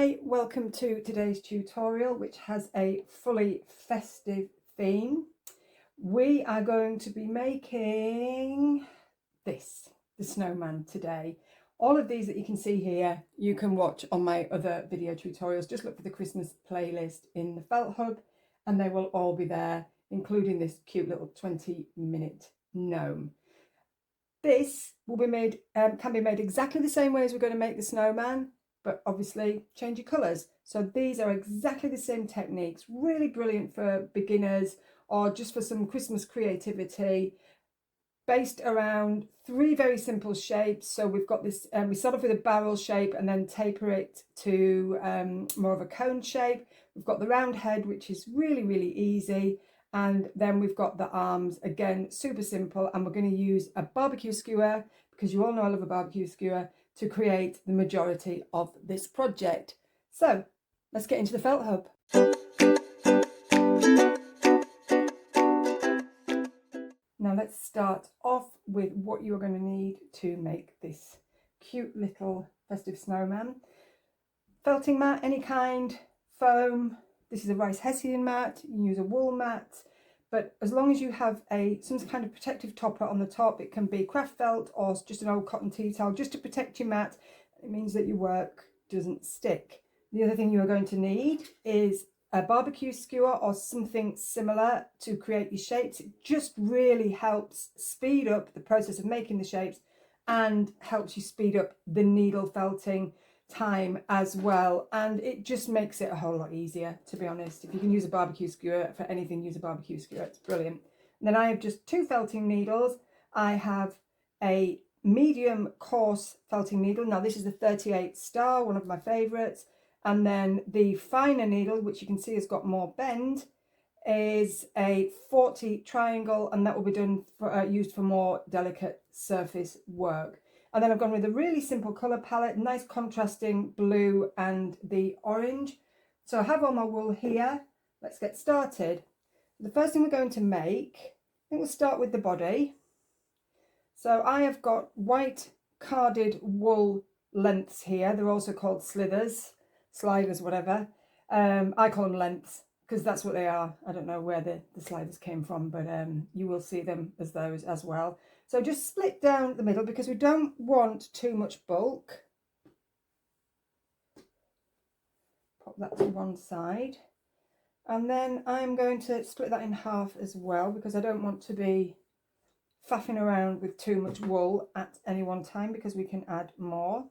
Hi, welcome to today's tutorial, which has a fully festive theme. We are going to be making this, the snowman, today. All of these that you can see here, you can watch on my other video tutorials. Just look for the Christmas playlist in the Felt Hub and they will all be there, including this cute little 20-minute gnome. This will be made, can be made exactly the same way as we're going to make the snowman, but obviously change your colours. So these are exactly the same techniques, really brilliant for beginners or just for some Christmas creativity, based around three very simple shapes. So we've got this, we start off with a barrel shape and then taper it to more of a cone shape. We've got the round head, which is really, really easy. And then we've got the arms, again, super simple. And we're going to use a barbecue skewer, because you all know I love a barbecue skewer, to create the majority of this project. So let's get into the Felt Hub. Now let's start off with what you're going to need to make this cute little festive snowman. Felting mat, any kind, foam. This is a rice hessian mat. You can use a wool mat, but as long as you have some kind of protective topper on the top, it can be craft felt or just an old cotton tea towel just to protect your mat. It means that your work doesn't stick. The other thing you are going to need is a barbecue skewer or something similar to create your shapes. It just really helps speed up the process of making the shapes and helps you speed up the needle felting time as well, and it just makes it a whole lot easier, to be honest. If you can use a barbecue skewer for anything, use a barbecue skewer. It's brilliant. And then I have just two felting needles. I have a medium coarse felting needle. Now this is the 38 star, one of my favorites. And then the finer needle, which you can see has got more bend, is a 40 triangle, and that will be done for, used for more delicate surface work. And then I've gone with a really simple colour palette, nice contrasting blue and the orange. So I have all my wool here. Let's get started. The first thing we're going to make, I think we'll start with the body. So I have got white carded wool lengths here. They're also called slithers, sliders, whatever. I call them lengths because that's what they are. I don't know where the sliders came from, but you will see them as those as well. So just split down the middle because we don't want too much bulk. Pop that to one side. And then I'm going to split that in half as well because I don't want to be faffing around with too much wool at any one time because we can add more.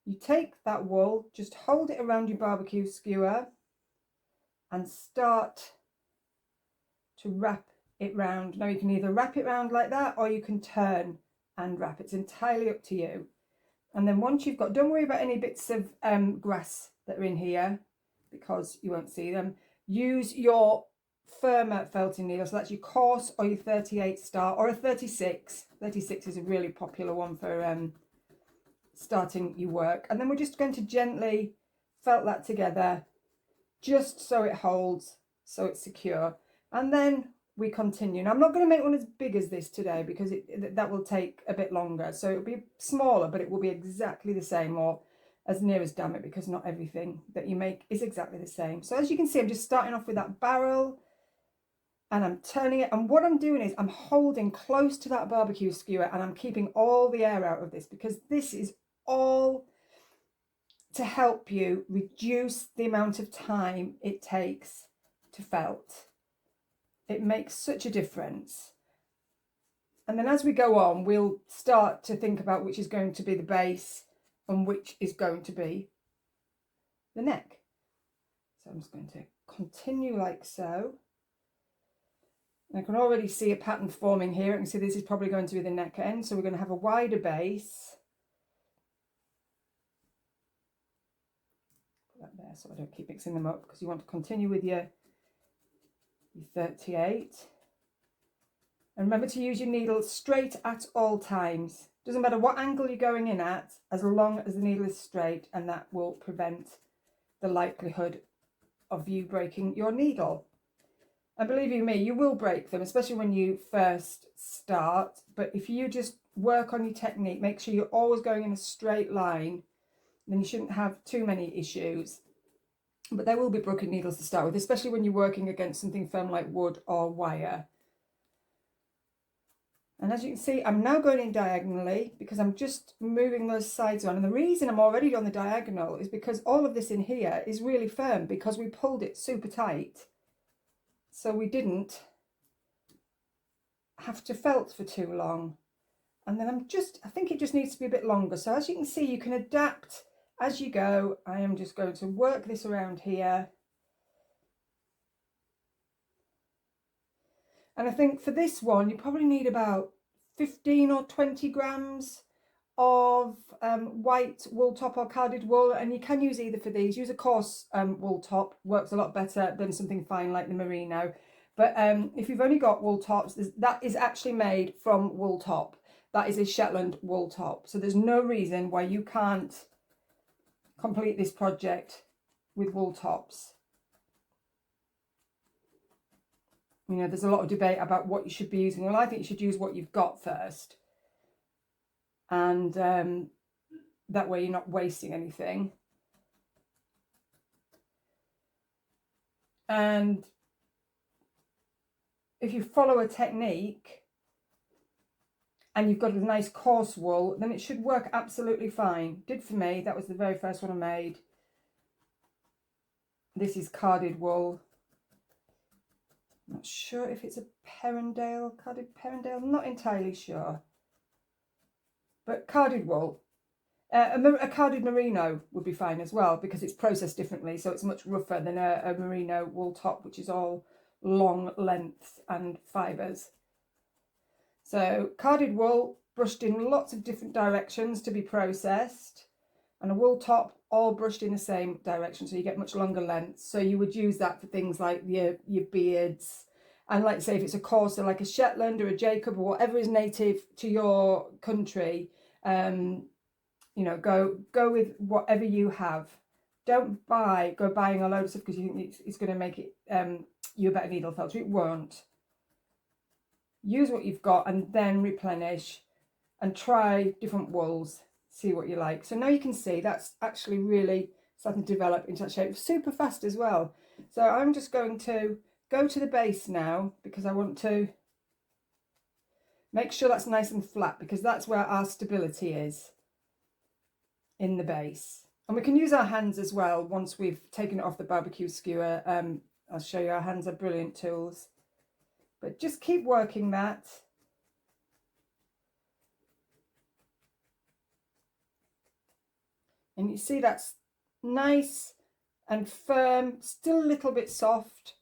You take that wool, just hold it around your barbecue skewer and start to wrap it round. Now you can either wrap it round like that or you can turn and wrap. It's entirely up to you. And then once you've got, don't worry about any bits of grass that are in here because you won't see them. Use your firmer felting needle, so that's your coarse or your 38 star or a 36. 36 is a really popular one for starting your work. And then we're just going to gently felt that together just so it holds, so it's secure. And then we continue. Now I'm not going to make one as big as this today because that will take a bit longer. So it'll be smaller, but it will be exactly the same, or as near as damn it, because not everything that you make is exactly the same. So as you can see, I'm just starting off with that barrel and I'm turning it. And what I'm doing is I'm holding close to that barbecue skewer and I'm keeping all the air out of this because this is all to help you reduce the amount of time it takes to felt. It makes such a difference. And then as we go on, we'll start to think about which is going to be the base and which is going to be the neck. So I'm just going to continue like so. And I can already see a pattern forming here. I can see this is probably going to be the neck end. So we're going to have a wider base. Put that there so I don't keep mixing them up because you want to continue with your 38. And remember to use your needle straight at all times. Doesn't matter what angle you're going in at, as long as the needle is straight, and that will prevent the likelihood of you breaking your needle. And believe you me, you will break them, especially when you first start. But if you just work on your technique, make sure you're always going in a straight line, then you shouldn't have too many issues. But there will be broken needles to start with, especially when you're working against something firm like wood or wire. And as you can see, I'm now going in diagonally because I'm just moving those sides on. And the reason I'm already on the diagonal is because all of this in here is really firm because we pulled it super tight. So we didn't have to felt for too long. And then I think it just needs to be a bit longer. So as you can see, you can adapt as you go. I am just going to work this around here. And I think for this one, you probably need about 15 or 20 grams of white wool top or carded wool. And you can use either for these. Use a coarse wool top, works a lot better than something fine like the merino. But if you've only got wool tops, that is actually made from wool top. That is a Shetland wool top. So there's no reason why you can't complete this project with wool tops. You know, there's a lot of debate about what you should be using. Well, I think you should use what you've got first. And that way you're not wasting anything. And if you follow a technique and you've got a nice coarse wool, then it should work absolutely fine. Did for me. That was the very first one I made. This is carded wool. Not sure if it's a Perendale, carded Perendale, not entirely sure. But carded wool. A carded merino would be fine as well because it's processed differently, so it's much rougher than a merino wool top, which is all long lengths and fibres. So carded wool brushed in lots of different directions to be processed, and a wool top all brushed in the same direction, so you get much longer lengths. So you would use that for things like your beards, and like say if it's a coarser like a Shetland or a Jacob or whatever is native to your country, you know, go with whatever you have. Don't go buying a load of stuff because you think it's going to make it you a better needle felter. It won't. Use what you've got and then replenish and try different wools. See what you like. So now you can see that's actually really starting to develop into that shape super fast as well. So I'm just going to go to the base now because I want to make sure that's nice and flat because that's where our stability is, in the base. And we can use our hands as well once we've taken it off the barbecue skewer. I'll show you, our hands are brilliant tools. But just keep working that. And you see that's nice and firm, still a little bit soft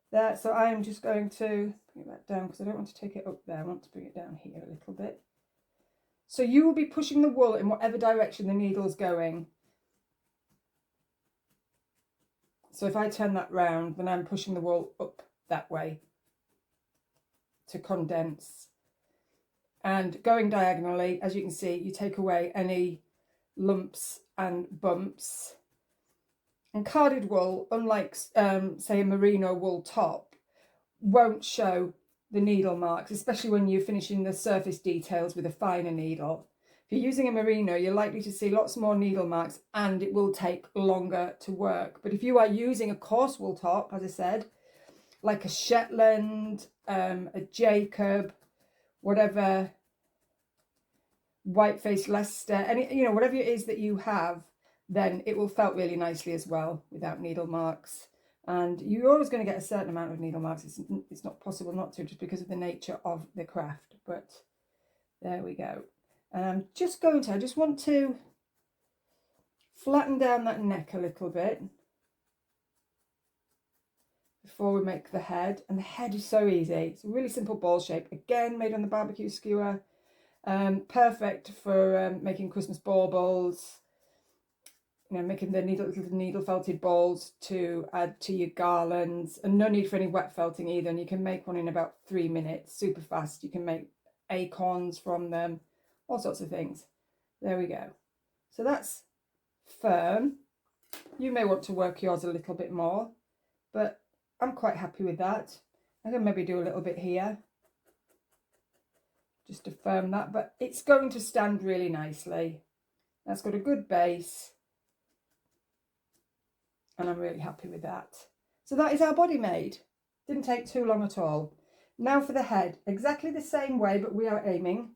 there. So I am just going to bring that down because I don't want to take it up there. I want to bring it down here a little bit. So you will be pushing the wool in whatever direction the needle's going. So if I turn that round, then I'm pushing the wool up that way to condense. And going diagonally, as you can see, you take away any lumps and bumps. And carded wool, unlike say a merino wool top, won't show the needle marks, especially when you're finishing the surface details with a finer needle. If you're using a merino, you're likely to see lots more needle marks and it will take longer to work. But if you are using a coarse wool top, as I said, like a Shetland, a Jacob, whatever, white-faced Leicester, any, you know, whatever it is that you have, then it will felt really nicely as well without needle marks. And you're always going to get a certain amount of needle marks. It's not possible not to, just because of the nature of the craft. But there we go. And I'm just going to, I just want to flatten down that neck a little bit before we make the head. And the head is so easy. It's a really simple ball shape. Again, made on the barbecue skewer. Perfect for making Christmas baubles. You know, making the little needle felted balls to add to your garlands, and no need for any wet felting either. And you can make one in about 3 minutes, super fast. You can make acorns from them, all sorts of things. There we go. So that's firm. You may want to work yours a little bit more, but I'm quite happy with that. I can maybe do a little bit here just to firm that, but it's going to stand really nicely. That's got a good base. and I'm really happy with that. So that is our body made. Didn't take too long at all. Now for the head, exactly the same way, but we are aiming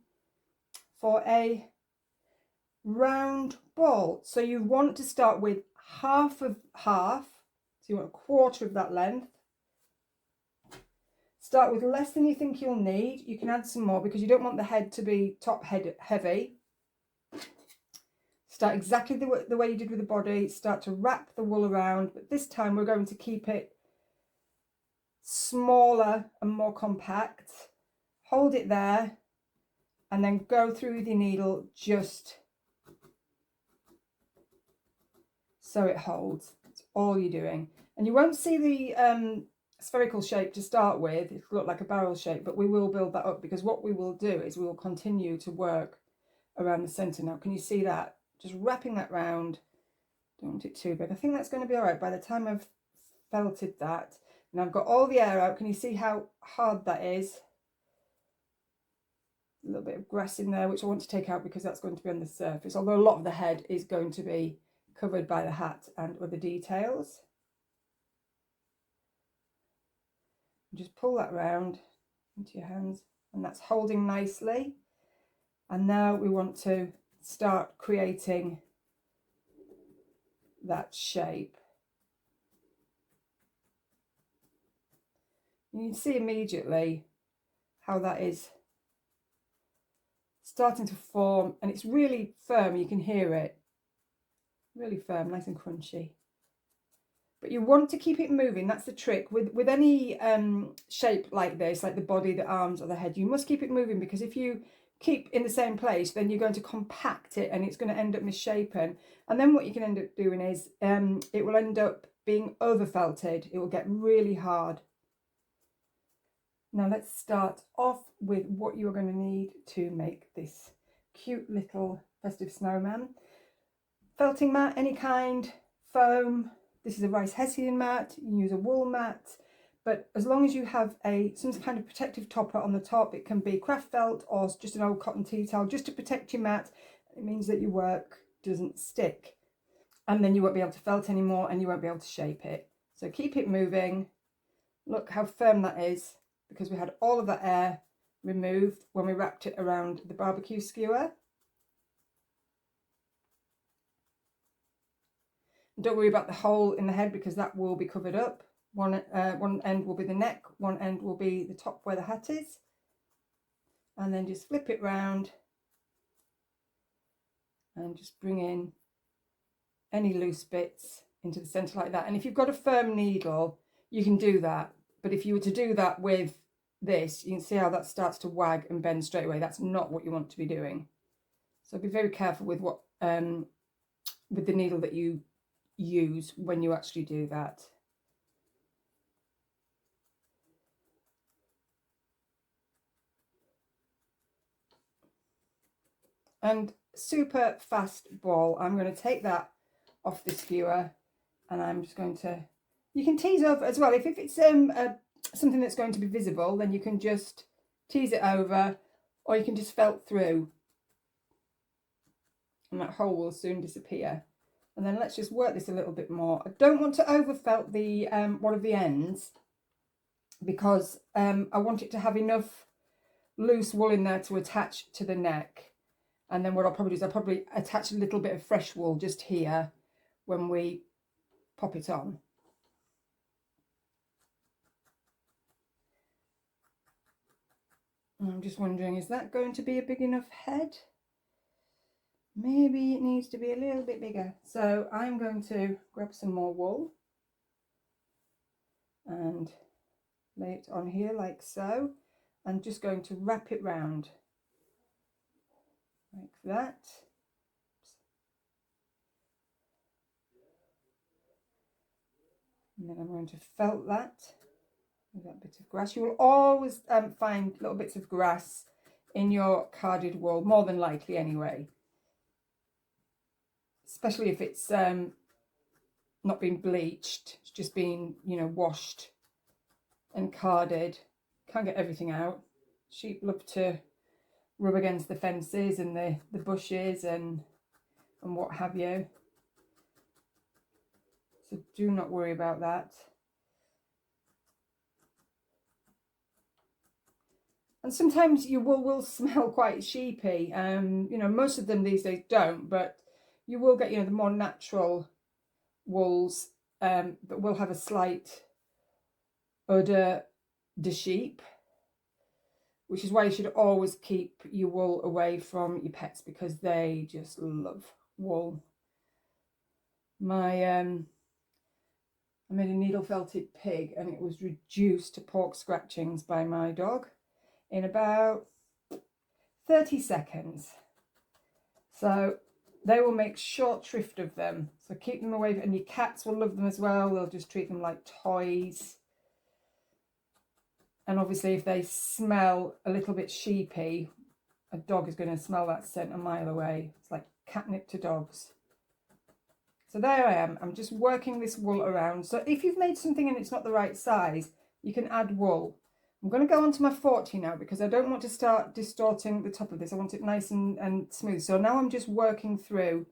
for a round ball. So you want to start with half of half, so you want a quarter of that length. Start with less than you think you'll need. You can add some more because you don't want the head to be top head heavy. Start exactly the way you did with the body. Start to wrap the wool around, but this time we're going to keep it smaller and more compact. Hold it there and then go through with your needle just so it holds. That's all you're doing. And you won't see the spherical shape to start with. It'll look like a barrel shape, but we will build that up because what we will do is we will continue to work around the centre. Now, can you see that? Just wrapping that round. Don't want it too big. I think that's going to be all right by the time I've felted that. And I've got all the air out. Can you see how hard that is? A little bit of grass in there, which I want to take out because that's going to be on the surface. Although a lot of the head is going to be covered by the hat and other details. Just pull that round into your hands, and that's holding nicely. And now we want to start creating that shape. You can see immediately how that is starting to form, and it's really firm. You can hear it, really firm, nice and crunchy. But you want to keep it moving. That's the trick with any shape like this, like the body, the arms or the head. You must keep it moving, because if you keep in the same place, then you're going to compact it and it's going to end up misshapen. And then what you can end up doing is it will end up being over felted. It will get really hard. Now let's start off with what you're going to need to make this cute little festive snowman. Felting mat, any kind, foam. This is a rice hessian mat. You can use a wool mat, but as long as you have some kind of protective topper on the top, it can be craft felt or just an old cotton tea towel, just to protect your mat. It means that your work doesn't stick, and then you won't be able to felt anymore and you won't be able to shape it. So keep it moving. Look how firm that is, because we had all of that air removed when we wrapped it around the barbecue skewer. Don't worry about the hole in the head, because that will be covered up. One end will be the neck, one end will be the top where the hat is. And then just flip it round and just bring in any loose bits into the centre like that. And if you've got a firm needle, you can do that. But if you were to do that with this, you can see how that starts to wag and bend straight away. That's not what you want to be doing. So be very careful with what with the needle that you use when you actually do that. And super fast ball. I'm going to take that off the skewer, and I'm just going to, you can tease over as well. If it's something that's going to be visible, then you can just tease it over, or you can just felt through, and that hole will soon disappear. And then let's just work this a little bit more. I don't want to over felt the one of the ends, because I want it to have enough loose wool in there to attach to the neck. And then what I'll probably do is I'll probably attach a little bit of fresh wool just here when we pop it on. And I'm just wondering, is that going to be a big enough head? Maybe it needs to be a little bit bigger. So I'm going to grab some more wool and lay it on here like so. I'm just going to wrap it round like that. And then I'm going to felt that with that bit of grass. You will always find little bits of grass in your carded wool, more than likely anyway. Especially if it's not been bleached, it's just been, you know, washed and carded. Can't get everything out. Sheep love to rub against the fences and the bushes and what have you. So do not worry about that. And sometimes your wool will smell quite sheepy. You know, most of them these days don't, but you will get, you know, the more natural wools that will have a slight odor de sheep, which is why you should always keep your wool away from your pets, because they just love wool. I made a needle felted pig and it was reduced to pork scratchings by my dog in about 30 seconds. So they will make short shrift of them. So keep them away, and your cats will love them as well. They'll just treat them like toys. And obviously if they smell a little bit sheepy, a dog is going to smell that scent a mile away. It's like catnip to dogs. So there I am. I'm just working this wool around. So if you've made something and it's not the right size, you can add wool. I'm going to go on to my 40 now because I don't want to start distorting the top of this. I want it nice and smooth. So now I'm just working through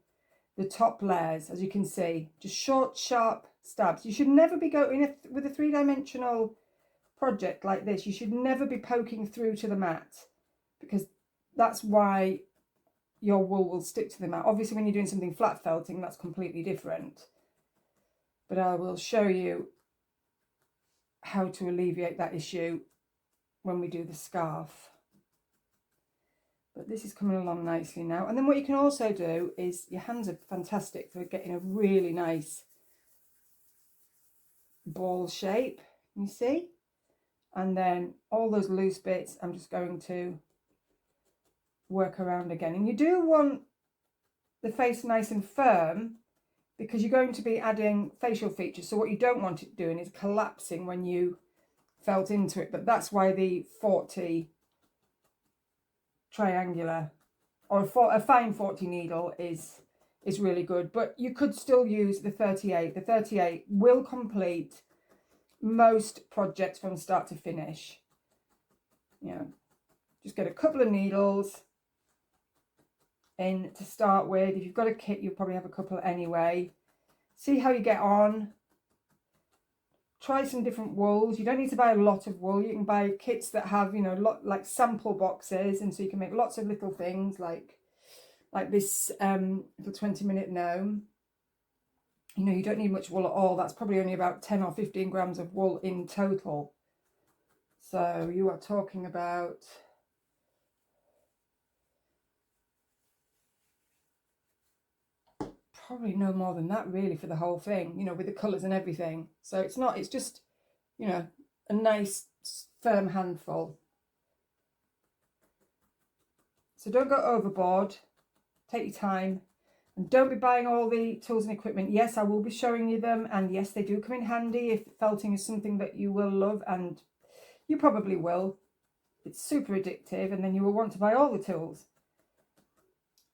the top layers, as you can see. Just short, sharp stabs. You should never be going with a three-dimensional project like this. You should never be poking through to the mat, because that's why your wool will stick to the mat. Obviously when you're doing something flat felting, that's completely different, but I will show you how to alleviate that issue when we do the scarf. But this is coming along nicely now. And then what you can also do is, your hands are fantastic for getting a really nice ball shape, you see. And then all those loose bits I'm just going to work around again. And you do want the face nice and firm because you're going to be adding facial features. So what you don't want it doing is collapsing when you felt into it. But that's why the 40 triangular or a fine 40 needle is really good. But you could still use the 38. The 38 will complete most projects from start to finish. You know, just get a couple of needles in to start with. If you've got a kit, you'll probably have a couple anyway. See how you get on. Try some different wools. You don't need to buy a lot of wool. You can buy kits that have, you know, like sample boxes, and so you can make lots of little things like this little 20-minute gnome. You know, you don't need much wool at all. That's probably only about 10 or 15 grams of wool in total. So you are talking about probably no more than that really for the whole thing, you know, with the colours and everything. So it's just, you know, a nice firm handful. So don't go overboard, take your time, and don't be buying all the tools and equipment. Yes, I will be showing you them, and yes, they do come in handy if felting is something that you will love, and you probably will. It's super addictive, and then you will want to buy all the tools.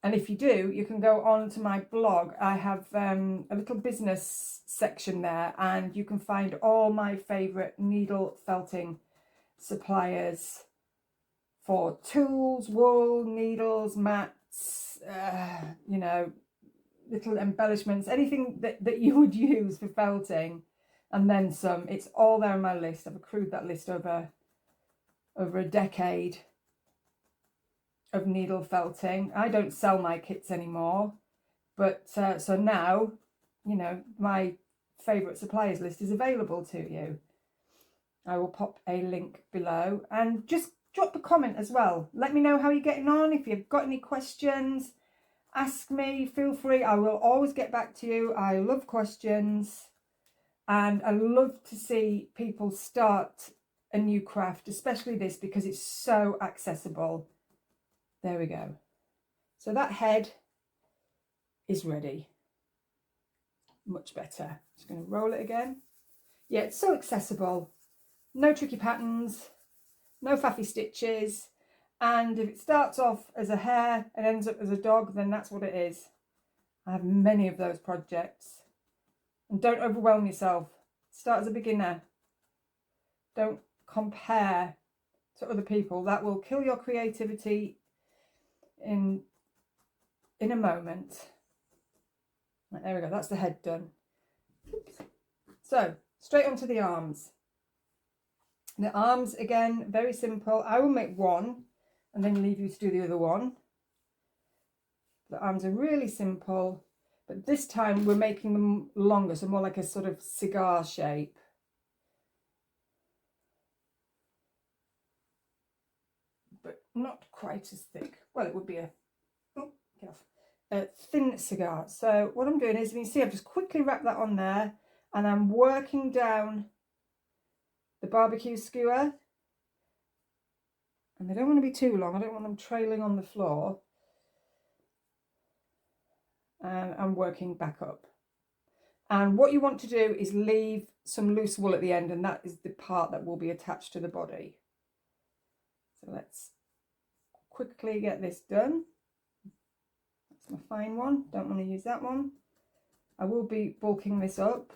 And if you do, you can go on to my blog. I have a little business section there, and you can find all my favourite needle felting suppliers for tools, wool, needles, mats, you know, little embellishments, anything that you would use for felting, and then some. It's all there on my list. I've accrued that list over a decade of needle felting. I don't sell my kits anymore, but so now, you know, my favourite suppliers list is available to you. I will pop a link below, and just drop a comment as well. Let me know how you're getting on. If you've got any questions, ask me, feel free. I will always get back to you. I love questions, and I love to see people start a new craft, especially this, because it's so accessible. There we go. So that head is ready. Much better. Just going to roll it again. Yeah, it's so accessible. No tricky patterns, no faffy stitches. And if it starts off as a hare and ends up as a dog, then that's what it is. I have many of those projects. And don't overwhelm yourself. Start as a beginner. Don't compare to other people. That will kill your creativity in a moment. Right, there we go. That's the head done. Oops. So straight onto the arms. The arms, again, very simple. I will make one and then leave you to do the other one. The arms are really simple, but this time we're making them longer, so more like a sort of cigar shape. But not quite as thick. Well, it would be a, oh, get off, a thin cigar. So what I'm doing is, you can see I've just quickly wrapped that on there, and I'm working down the barbecue skewer. And they don't want to be too long. I don't want them trailing on the floor. And I'm working back up. And what you want to do is leave some loose wool at the end, and that is the part that will be attached to the body. So let's quickly get this done. That's my fine one. Don't want to use that one. I will be bulking this up.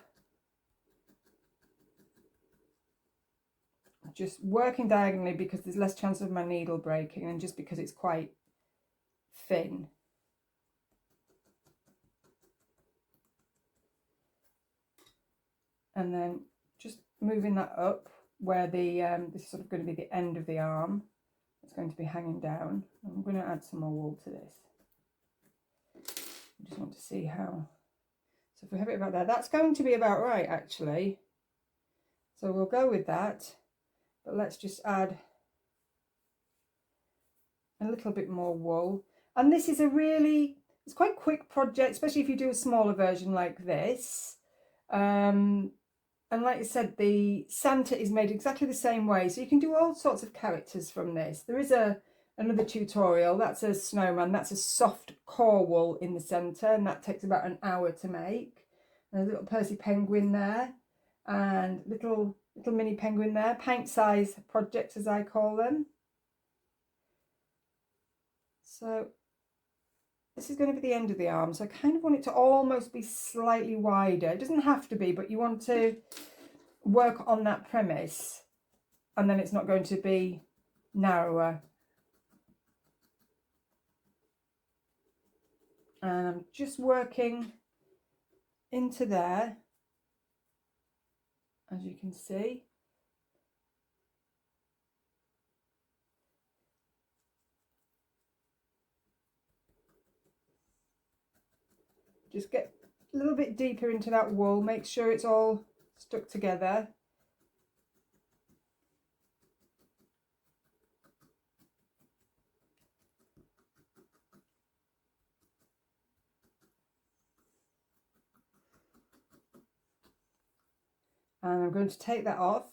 Just working diagonally because there's less chance of my needle breaking, and just because it's quite thin. And then just moving that up where the this is sort of going to be the end of the arm. It's going to be hanging down. I'm going to add some more wool to this. I just want to see how. So if we have it about there, that's going to be about right actually. So we'll go with that. But let's just add a little bit more wool. And this is it's quite a quick project, especially if you do a smaller version like this. And like I said, the Santa is made exactly the same way. So you can do all sorts of characters from this. There is another tutorial. That's a snowman. That's a soft core wool in the centre. And that takes about an hour to make. And a little Percy penguin there. And little mini penguin there. Pint size projects, as I call them. So this is going to be the end of the arm. So I kind of want it to almost be slightly wider. It doesn't have to be, but you want to work on that premise, and then it's not going to be narrower. And I'm just working into there, as you can see. Just get a little bit deeper into that wool, make sure it's all stuck together. And I'm going to take that off.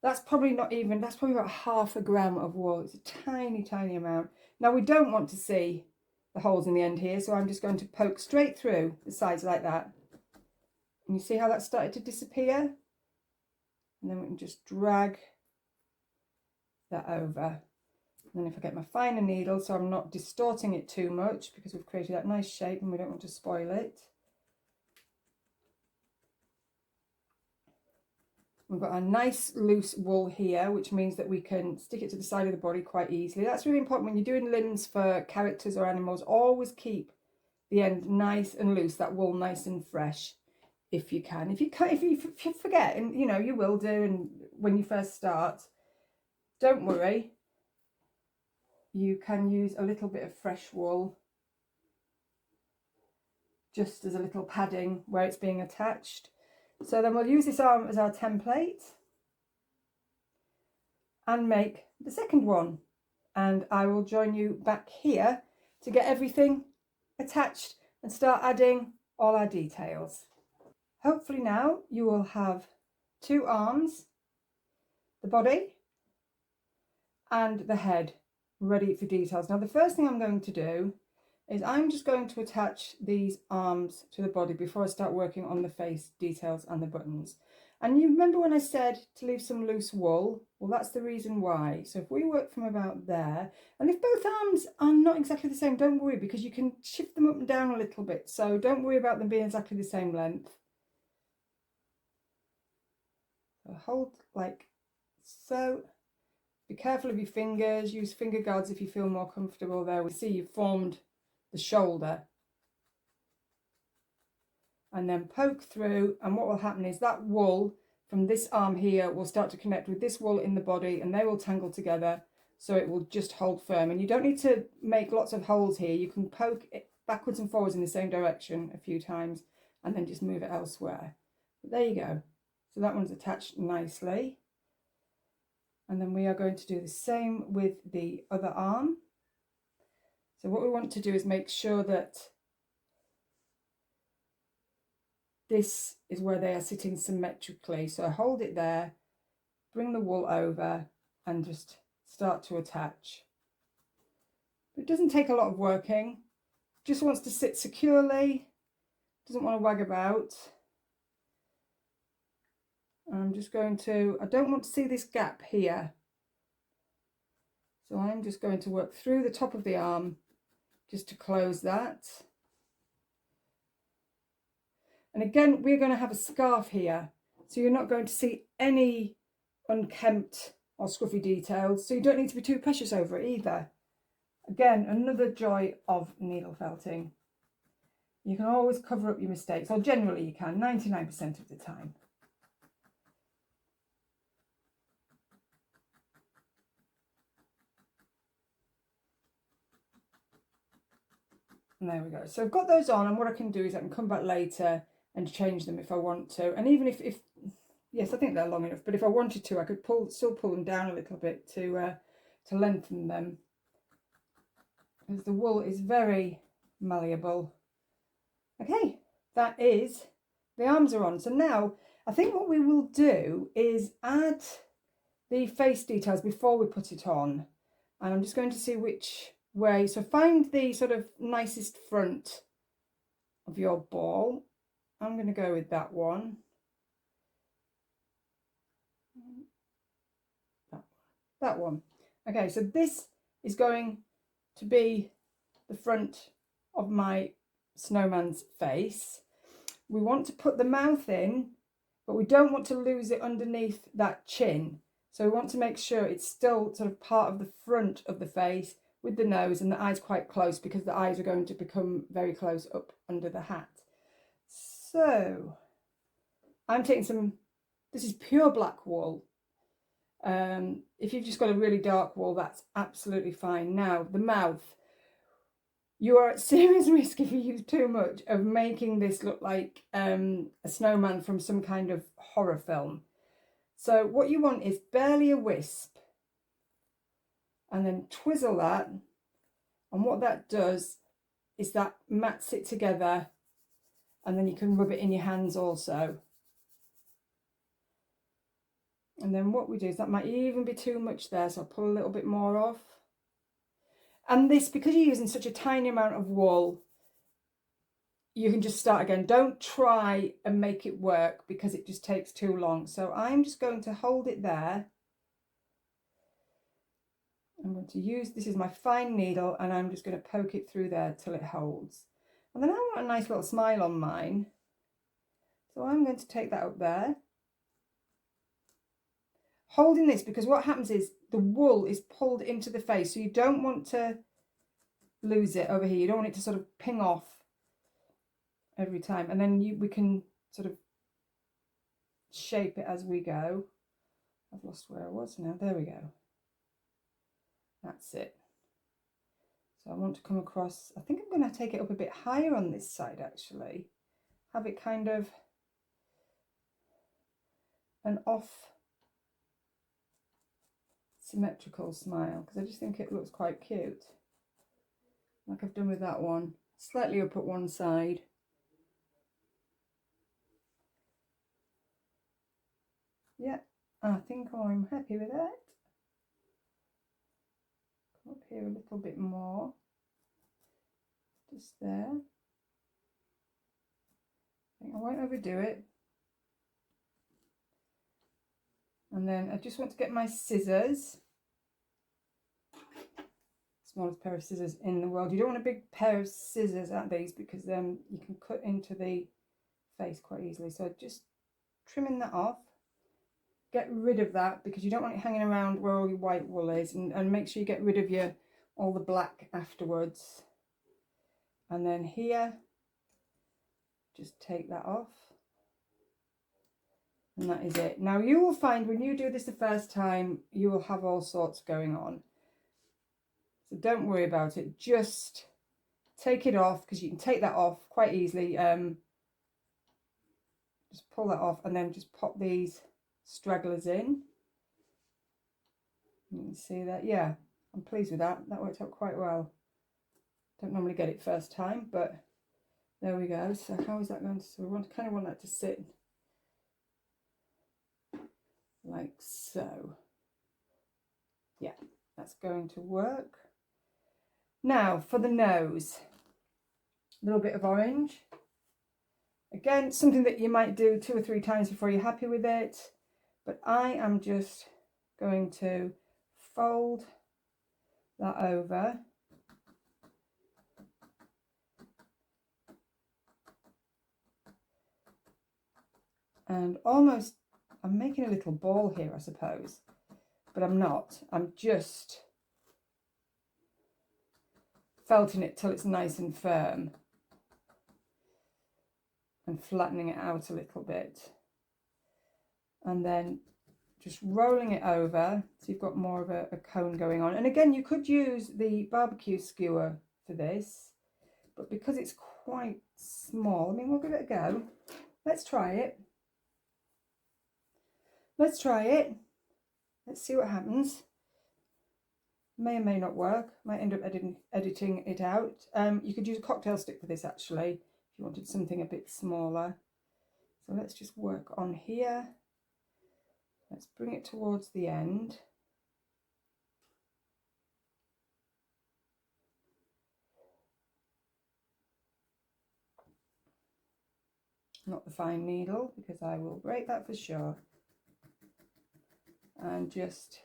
That's probably about half a gram of wool. It's a tiny, tiny amount. Now we don't want to see the holes in the end here, so I'm just going to poke straight through the sides like that. And you see how that started to disappear? And then we can just drag that over. And then if I get my finer needle, so I'm not distorting it too much, because we've created that nice shape and we don't want to spoil it. We've got a nice loose wool here, which means that we can stick it to the side of the body quite easily. That's really important when you're doing limbs for characters or animals. Always keep the end nice and loose, that wool nice and fresh, if you can. If you forget, and you know you will do, and when you first start, don't worry. You can use a little bit of fresh wool just as a little padding where it's being attached. So then we'll use this arm as our template and make the second one. And I will join you back here to get everything attached and start adding all our details. Hopefully now you will have two arms, the body and the head ready for details. Now the first thing I'm going to do is I'm just going to attach these arms to the body before I start working on the face details and the buttons. And you remember when I said to leave some loose wool? Well, that's the reason why. So if we work from about there, and if both arms are not exactly the same, don't worry, because you can shift them up and down a little bit. So don't worry about them being exactly the same length. So hold like so. Be careful of your fingers. Use finger guards if you feel more comfortable there. We see you've formed the shoulder. and then poke through, and what will happen is that wool from this arm here will start to connect with this wool in the body, and they will tangle together, so it will just hold firm. And you don't need to make lots of holes here. You can poke it backwards and forwards in the same direction a few times and then just move it elsewhere. But there you go. So that one's attached nicely. And then we are going to do the same with the other arm. So what we want to do is make sure that this is where they are sitting symmetrically. So hold it there, bring the wool over and just start to attach. It doesn't take a lot of working, just wants to sit securely, doesn't want to wag about. I'm just going to, I don't want to see this gap here. So I'm just going to work through the top of the arm just to close that. And again, we're going to have a scarf here. So you're not going to see any unkempt or scruffy details. So you don't need to be too precious over it either. Again, another joy of needle felting. You can always cover up your mistakes, or generally you can, 99% of the time. And there we go. So I've got those on, and what I can do is I can come back later and change them if I want to. And even if yes, I think they're long enough, but if I wanted to, I could still pull them down a little bit to lengthen them. Because the wool is very malleable. Okay, that is, the arms are on. So now I think what we will do is add the face details before we put it on. And I'm just going to see which way. So find the sort of nicest front of your ball. I'm going to go with that one. That one. Okay, so this is going to be the front of my snowman's face. We want to put the mouth in, but we don't want to lose it underneath that chin. So we want to make sure it's still sort of part of the front of the face with the nose and the eyes quite close, because the eyes are going to become very close up under the hat. So I'm taking some, this is pure black wool. If you've just got a really dark wool, that's absolutely fine. Now, the mouth, you are at serious risk if you use too much of making this look like a snowman from some kind of horror film. So what you want is barely a wisp, and then twizzle that. And what that does is that mats it together, and then you can rub it in your hands also. And then what we do is, that might even be too much there, so I'll pull a little bit more off. And this, because you're using such a tiny amount of wool, you can just start again. Don't try and make it work, because it just takes too long. So I'm just going to hold it there. I'm going to use, this is my fine needle, and I'm just going to poke it through there till it holds. And then I want a nice little smile on mine. So I'm going to take that up there. Holding this, because what happens is the wool is pulled into the face, so you don't want to lose it over here. You don't want it to sort of ping off every time, and then we can sort of shape it as we go. I've lost where I was now. There we go. That's it. So I want to come across, I think I'm going to take it up a bit higher on this side actually. Have it kind of an off symmetrical smile, because I just think it looks quite cute, like I've done with that one. Slightly up at one side. Yeah, I think I'm happy with that. Come up here a little bit more, just there. I think I won't overdo it. And then I just want to get my scissors. Smallest pair of scissors in the world. You don't want a big pair of scissors at these, because then you can cut into the face quite easily. So just trimming that off. Get rid of that, because you don't want it hanging around where all your white wool is, and make sure you get rid of all the black afterwards. And then here, just take that off. And that is it. Now you will find when you do this the first time, you will have all sorts going on. So don't worry about it. Just take it off, because you can take that off quite easily. Just pull that off and then just pop these stragglers in. You can see that. Yeah, I'm pleased with that. That worked out quite well. Don't normally get it first time, but there we go. So how is that going to, so we kind of want that to sit like so. Yeah, that's going to work. Now for the nose, a little bit of orange. Again, something that you might do 2 or 3 times before you're happy with it, but I am just going to fold that over. And almost, I'm making a little ball here, I suppose, but I'm not. I'm just felting it till it's nice and firm and flattening it out a little bit. And then just rolling it over so you've got more of a cone going on. And again, you could use the barbecue skewer for this, but because it's quite small, I mean, we'll give it a go. Let's try it. Let's try it. Let's see what happens. May or may not work. Might end up editing it out. You could use a cocktail stick for this actually, if you wanted something a bit smaller. So let's just work on here. Let's bring it towards the end. Not the fine needle, because I will break that for sure. And just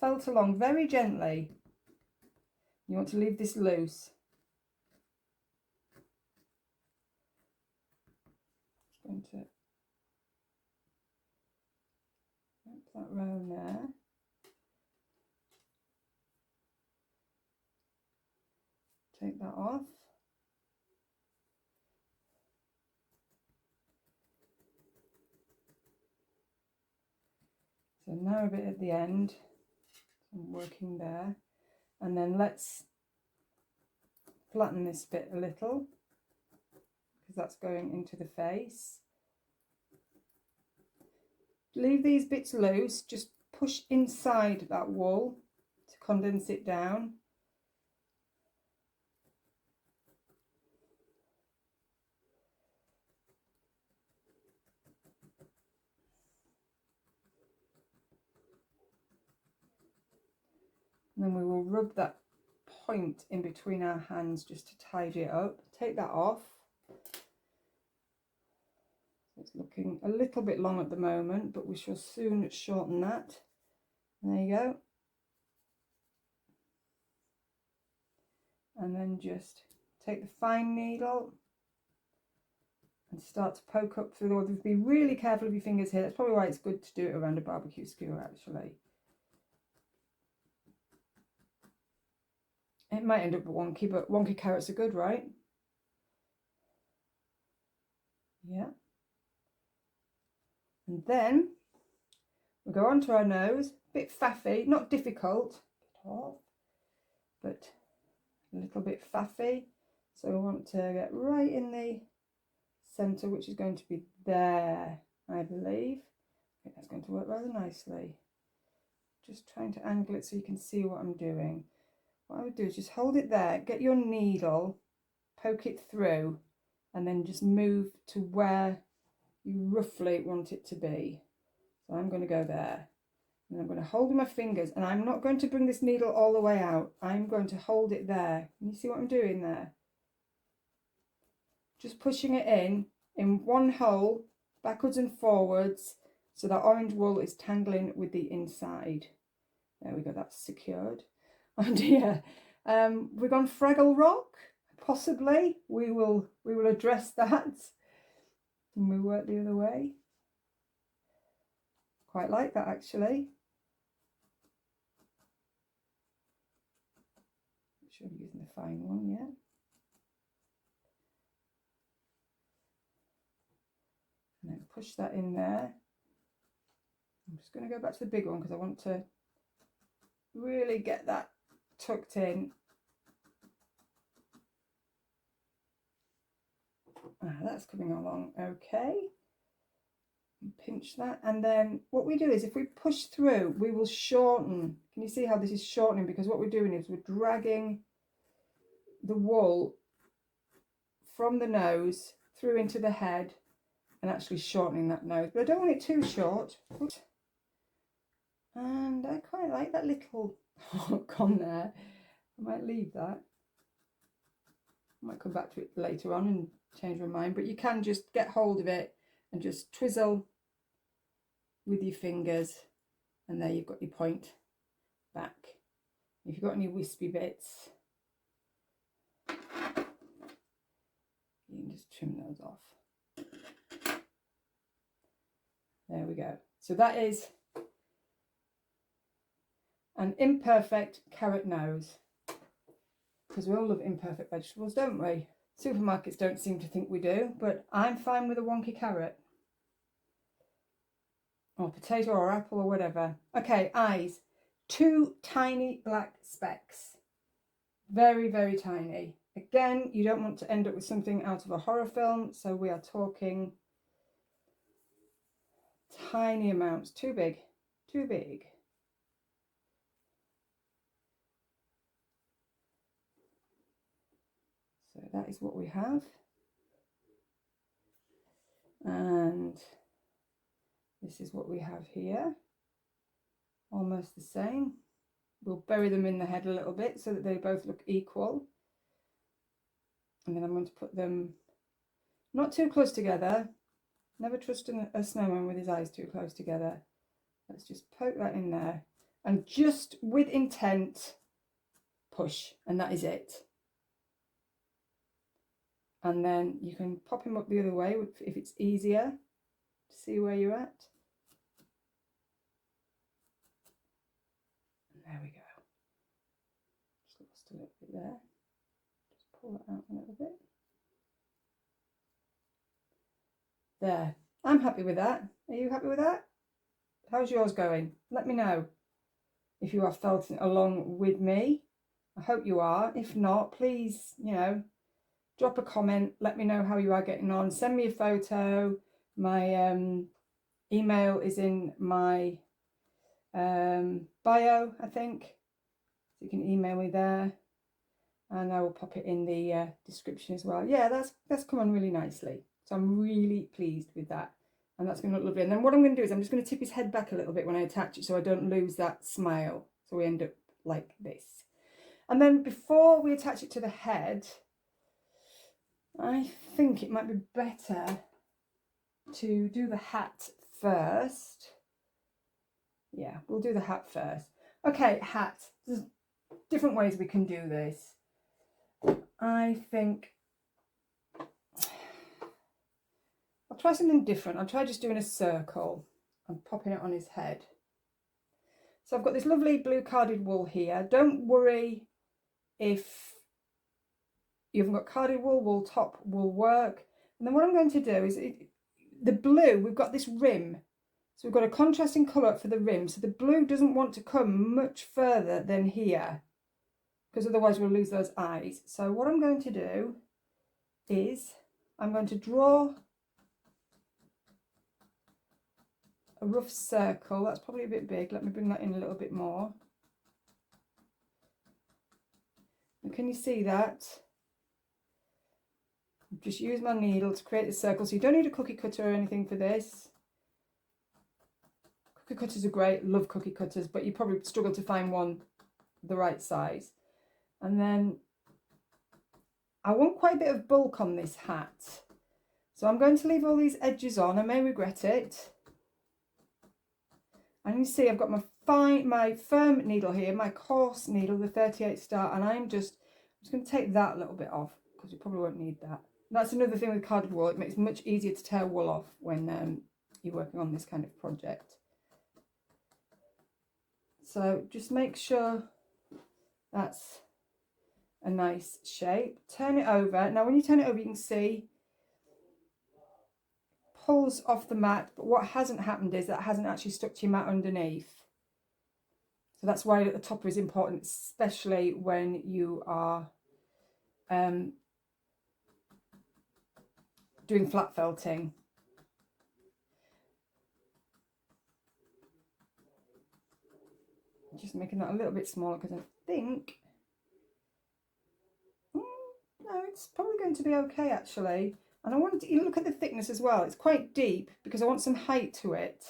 felt along very gently. You want to leave this loose. Just going to wrap that round there. Take that off. So now a bit at the end, I'm working there, and then let's flatten this bit a little, because that's going into the face. Leave these bits loose, just push inside that wool to condense it down. And then we will rub that point in between our hands just to tidy it up. Take that off. It's looking a little bit long at the moment, but we shall soon shorten that. And there you go. And then just take the fine needle and start to poke up through the water. Be really careful of your fingers here. That's probably why it's good to do it around a barbecue skewer actually. It might end up wonky, but wonky carrots are good, right? Yeah. And then we go on to our nose. A bit faffy, not difficult, but a little bit faffy. So we want to get right in the centre, which is going to be there, I believe. I think that's going to work rather nicely. Just trying to angle it so you can see what I'm doing. What I would do is just hold it there, get your needle, poke it through, and then just move to where you roughly want it to be. So I'm going to go there, and I'm going to hold my fingers, and I'm not going to bring this needle all the way out. I'm going to hold it there. Can you see what I'm doing there? Just pushing it in one hole, backwards and forwards, so that orange wool is tangling with the inside. There we go, that's secured. Oh dear, we've gone Fraggle Rock, possibly. We will address that. And we work the other way. Quite like that actually. Make sure I'm using the fine one, yeah. push that in there. I'm just going to go back to the big one because I want to really get that tucked in. That's coming along okay. Pinch that, and then what we do is if we push through, we will shorten. Can you see how this is shortening? Because what we're doing is we're dragging the wool from the nose through into the head and actually shortening that nose. But I don't want it too short. And I quite like that little hook on there. I might leave that. I might come back to it later on and change my mind, but you can just get hold of it and just twizzle with your fingers, and there you've got your point back. If you've got any wispy bits, you can just trim those off. There we go. So that is an imperfect carrot nose, because we all love imperfect vegetables, don't we? Supermarkets don't seem to think we do, but I'm fine with a wonky carrot or potato or apple or whatever. Okay, eyes. 2 tiny black specks. Very, very tiny. Again, you don't want to end up with something out of a horror film, so we are talking tiny amounts. Too big. Too big. So that is what we have. And this is what we have here. Almost the same. We'll bury them in the head a little bit so that they both look equal. And then I'm going to put them not too close together. Never trust a snowman with his eyes too close together. Let's just poke that in there. And just with intent, push. And that is it. And then you can pop him up the other way if it's easier to see where you're at. And there we go. Just lost a little bit there. Just pull that out a little bit. There. I'm happy with that. Are you happy with that? How's yours going? Let me know if you are felting along with me. I hope you are. If not, please, drop a comment. Let me know how you are getting on. Send me a photo. My email is in my bio, I think. So you can email me there. And I will pop it in the description as well. Yeah, that's come on really nicely. So I'm really pleased with that. And that's going to look lovely. And then what I'm going to do is I'm just going to tip his head back a little bit when I attach it so I don't lose that smile. So we end up like this. And then before we attach it to the head, I think it might be better to do the hat first. Yeah, we'll do the hat first. Okay, hat. There's different ways we can do this. I think I'll try something different. I'll try just doing a circle and popping it on his head. So I've got this lovely blue carded wool here. Don't worry if you haven't got carded wool, wool top will work. And then what I'm going to do is the blue, we've got this rim. So we've got a contrasting colour for the rim. So the blue doesn't want to come much further than here, because otherwise we'll lose those eyes. So what I'm going to do is I'm going to draw a rough circle. That's probably a bit big. Let me bring that in a little bit more. And can you see that? Just use my needle to create a circle. So you don't need a cookie cutter or anything for this. Cookie cutters are great. Love cookie cutters, but you probably struggle to find one the right size. And then I want quite a bit of bulk on this hat. So I'm going to leave all these edges on. I may regret it. And you see I've got my firm needle here, my coarse needle, the 38 star, and I'm just going to take that a little bit off because you probably won't need that. And that's another thing with carded wool. It makes it much easier to tear wool off when you're working on this kind of project. So just make sure that's a nice shape. Turn it over. Now when you turn it over, you can see pulls off the mat, but what hasn't happened is that hasn't actually stuck to your mat underneath. So that's why the topper is important, especially when you are doing flat felting. Just making that a little bit smaller because I think, no, it's probably going to be okay actually. And I wanted to, you look at the thickness as well. It's quite deep because I want some height to it.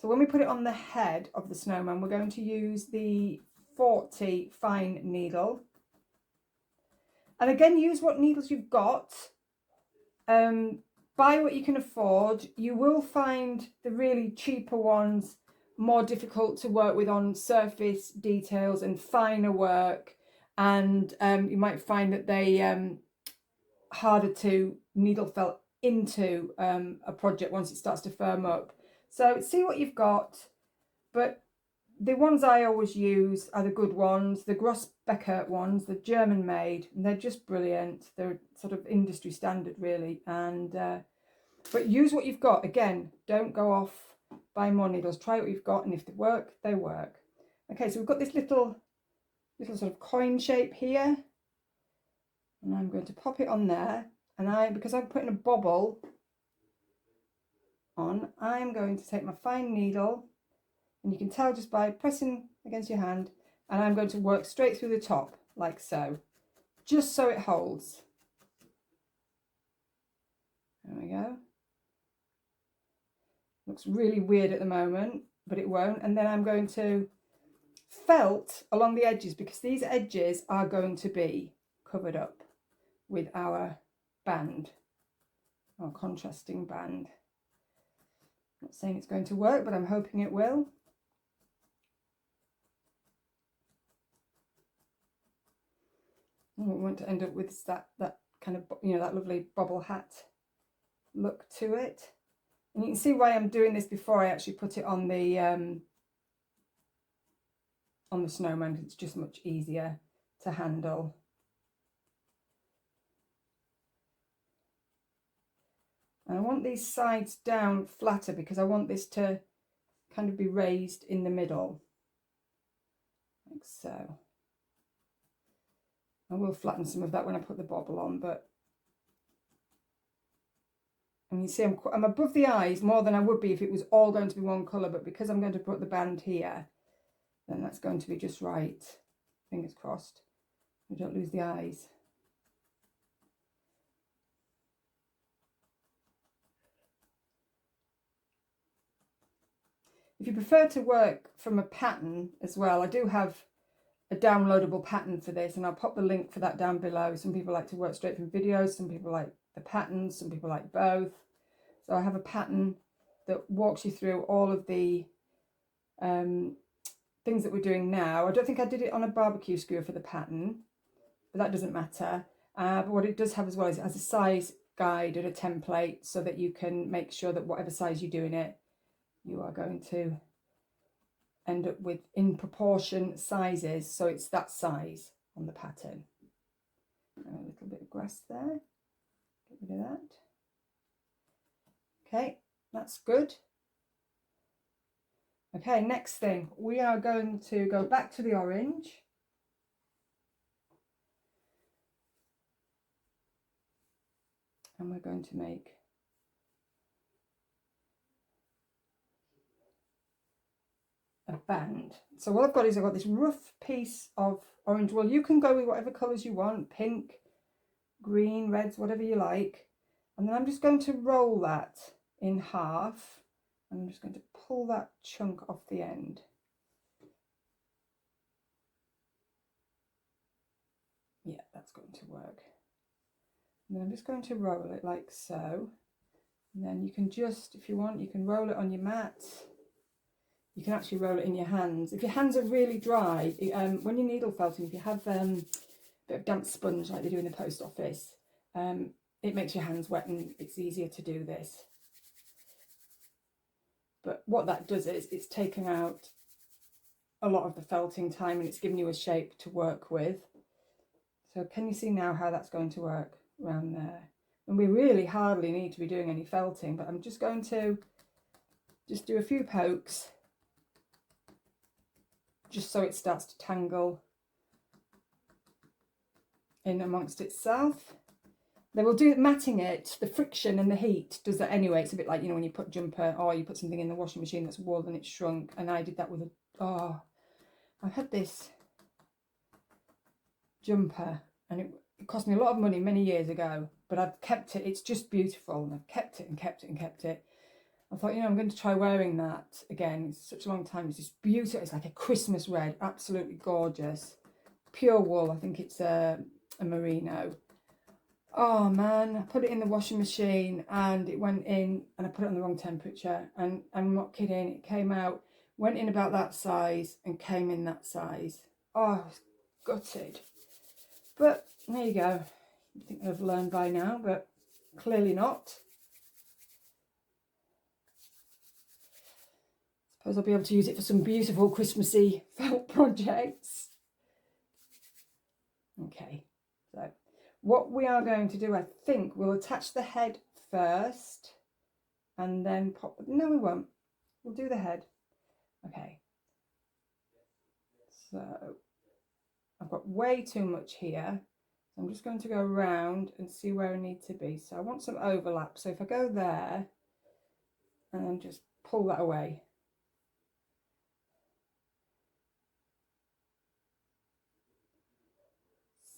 So when we put it on the head of the snowman, we're going to use the 40 fine needle. And again, use what needles you've got. Buy what you can afford. You will find the really cheaper ones more difficult to work with on surface details and finer work, and you might find that they harder to needle felt into a project once it starts to firm up. So see what you've got, but the ones I always use are the good ones, the Grossbecker ones, the German made, and they're just brilliant. They're sort of industry standard really, and but use what you've got. Again, don't go off buy more needles. Try what you've got, and if they work, they work. Okay, so we've got this little sort of coin shape here, and I'm going to pop it on there. And because I'm putting a bobble on, I'm going to take my fine needle, and you can tell just by pressing against your hand, and I'm going to work straight through the top like so, just so it holds. There we go. Looks really weird at the moment, but it won't. And then I'm going to felt along the edges, because these edges are going to be covered up with our band, our contrasting band. Not saying it's going to work, but I'm hoping it will. And we want to end up with that kind of, you know, that lovely bobble hat look to it. And you can see why I'm doing this before I actually put it on the snowman. It's just much easier to handle. And I want these sides down flatter because I want this to kind of be raised in the middle, like so. I will flatten some of that when I put the bobble on, but and you see I'm above the eyes more than I would be if it was all going to be one colour, but because I'm going to put the band here, then that's going to be just right. Fingers crossed. We don't lose the eyes. If you prefer to work from a pattern as well, I do have a downloadable pattern for this, and I'll pop the link for that down below. Some people like to work straight from videos, some people like the patterns, some people like both. So I have a pattern that walks you through all of the things that we're doing now. I don't think I did it on a barbecue skewer for the pattern, but that doesn't matter. But what it does have as well is it has a size guide and a template, so that you can make sure that whatever size you do in it, you are going to end up with in proportion sizes, so it's that size on the pattern. And a little bit of grass there, get rid of that. Okay, that's good. Okay, next thing, we are going to go back to the orange. And we're going to make a band. So what I've got is I've got this rough piece of orange wool. You can go with whatever colours you want, pink, green, reds, whatever you like. And then I'm just going to roll that in half. And I'm just going to pull that chunk off the end. Yeah, that's going to work. And then I'm just going to roll it like so. And then you can just, if you want, you can roll it on your mat. You can actually roll it in your hands. If your hands are really dry, when you're needle felting, if you have a bit of damp sponge like they do in the post office, it makes your hands wet and it's easier to do this. But what that does is it's taken out a lot of the felting time, and it's given you a shape to work with. So can you see now how that's going to work around there? And we really hardly need to be doing any felting, but I'm just going to just do a few pokes just so it starts to tangle in amongst itself. They will do matting it, the friction and the heat does that anyway. It's a bit like, you know, when you put jumper or you put something in the washing machine that's wool and it's shrunk. And I did that with I've had this jumper and it cost me a lot of money many years ago, but I've kept it. It's just beautiful, and I've kept it and kept it and kept it. I thought, you know, I'm going to try wearing that again. It's such a long time. It's just beautiful. It's like a Christmas red, absolutely gorgeous. Pure wool. I think it's a merino. Oh man, I put it in the washing machine and it went in, and I put it on the wrong temperature, and I'm not kidding, it came out, went in about that size and came in that size. Oh, I was gutted. But there you go. I think I've learned by now, but clearly not. Suppose I'll be able to use it for some beautiful Christmassy felt projects. Okay, so what we are going to do, I think we'll attach the head first and then pop, no we won't, we'll do the head. Okay, so I've got way too much here, so I'm just going to go around and see where I need to be. So I want some overlap, so if I go there and then just pull that away.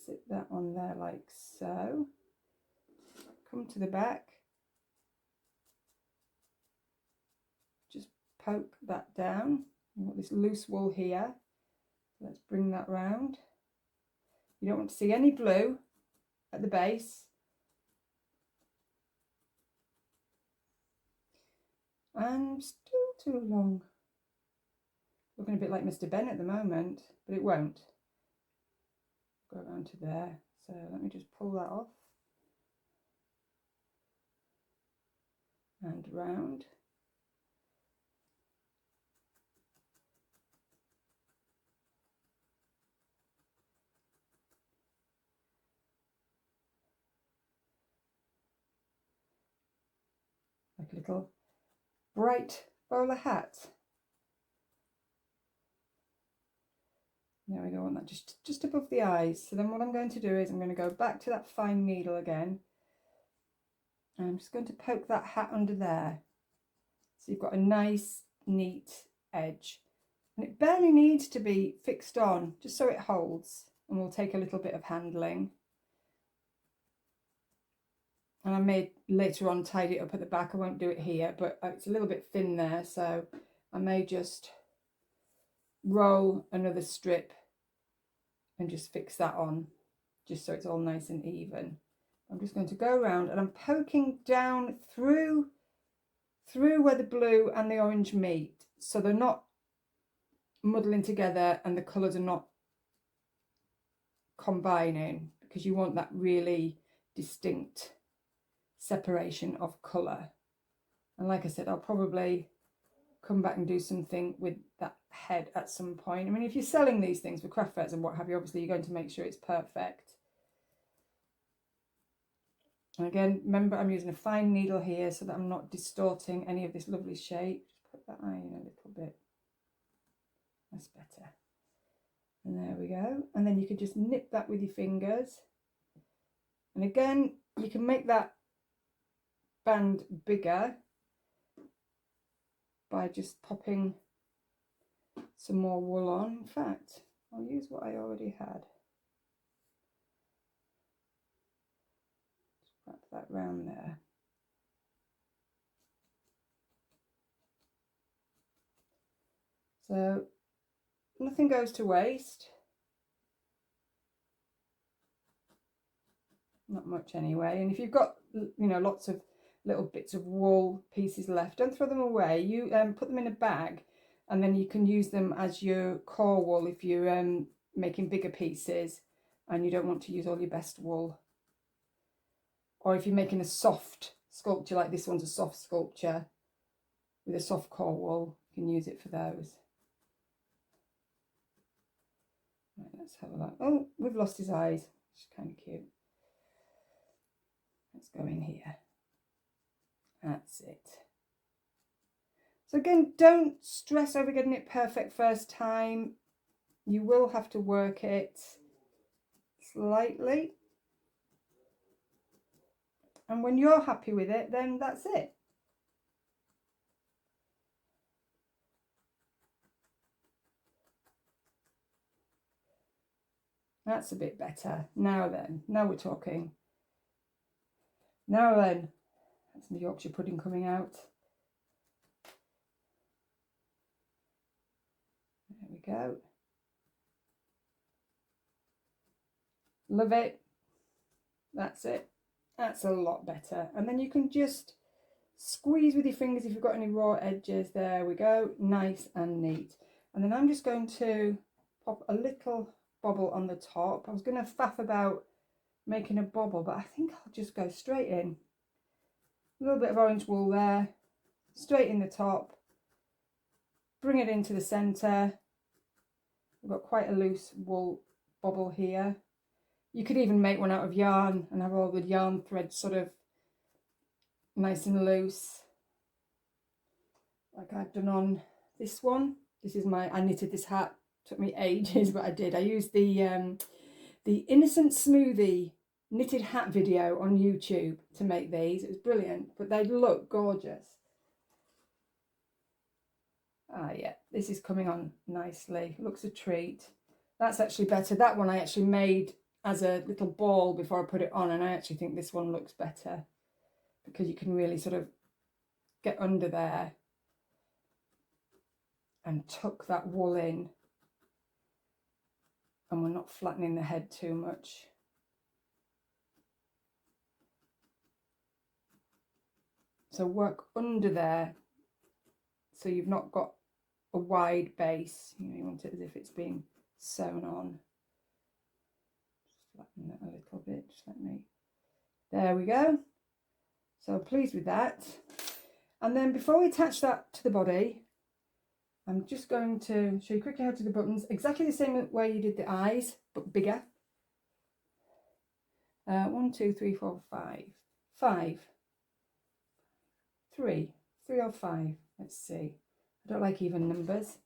Sit that on there like so. Come to the back. Just poke that down. I've got this loose wool here. Let's bring that round. You don't want to see any blue at the base. And still too long. Looking a bit like Mr. Ben at the moment, but it won't. Go around to there. So let me just pull that off. And round. Like a little bright bowler hat. There we go, on that just above the eyes. So then what I'm going to do is I'm going to go back to that fine needle again. And I'm just going to poke that hat under there. So you've got a nice, neat edge. And it barely needs to be fixed on, just so it holds. And will take a little bit of handling. And I may later on tidy it up at the back. I won't do it here, but it's a little bit thin there. So I may just roll another strip and just fix that on, just so it's all nice and even. I'm just going to go around and I'm poking down through where the blue and the orange meet, so they're not muddling together and the colours are not combining, because you want that really distinct separation of colour. And like I said, I'll probably come back and do something with that head at some point. I mean, if you're selling these things for craft fairs and what have you, obviously you're going to make sure it's perfect. And again, remember, I'm using a fine needle here so that I'm not distorting any of this lovely shape. Just put that eye in a little bit. That's better. And there we go. And then you can just nip that with your fingers. And again, you can make that band bigger by just popping some more wool on. In fact, I'll use what I already had. Just wrap that round there. So nothing goes to waste. Not much anyway. And if you've got, you know, lots of little bits of wool pieces left, don't throw them away. You put them in a bag, and then you can use them as your core wool if you're making bigger pieces and you don't want to use all your best wool. Or if you're making a soft sculpture, like this one's a soft sculpture with a soft core wool, you can use it for those. Right, let's have a look. Oh, we've lost his eyes. Which is kind of cute. Let's go in here. That's it. So again, don't stress over getting it perfect first time. You will have to work it slightly. And when you're happy with it, then that's it. That's a bit better. Now then, now we're talking. Now then, that's the Yorkshire pudding coming out. There we go. Love it. That's it. That's a lot better. And then you can just squeeze with your fingers if you've got any raw edges. There we go. Nice and neat. And then I'm just going to pop a little bobble on the top. I was going to faff about making a bobble, but I think I'll just go straight in. A little bit of orange wool there, straight in the top. Bring it into the centre. We've got quite a loose wool bobble here. You could even make one out of yarn and have all the yarn threads sort of nice and loose, like I've done on this one. This is I knitted this hat. Took me ages, but I did. I used the Innocent Smoothie knitted hat video on YouTube to make these. It was brilliant, but they look gorgeous. Ah, yeah, this is coming on nicely. Looks a treat. That's actually better. That one I actually made as a little ball before I put it on, and I actually think this one looks better because you can really sort of get under there and tuck that wool in, and we're not flattening the head too much. So work under there so you've not got a wide base. You want it as if it's being sewn on. Just flatten that a little bit, just let me. There we go. So pleased with that. And then before we attach that to the body, I'm just going to show you quickly how to do the buttons. Exactly the same way you did the eyes, but bigger. 1, 2, 3, 4, 5. 5. 3 or 5. Let's see. I don't like even numbers.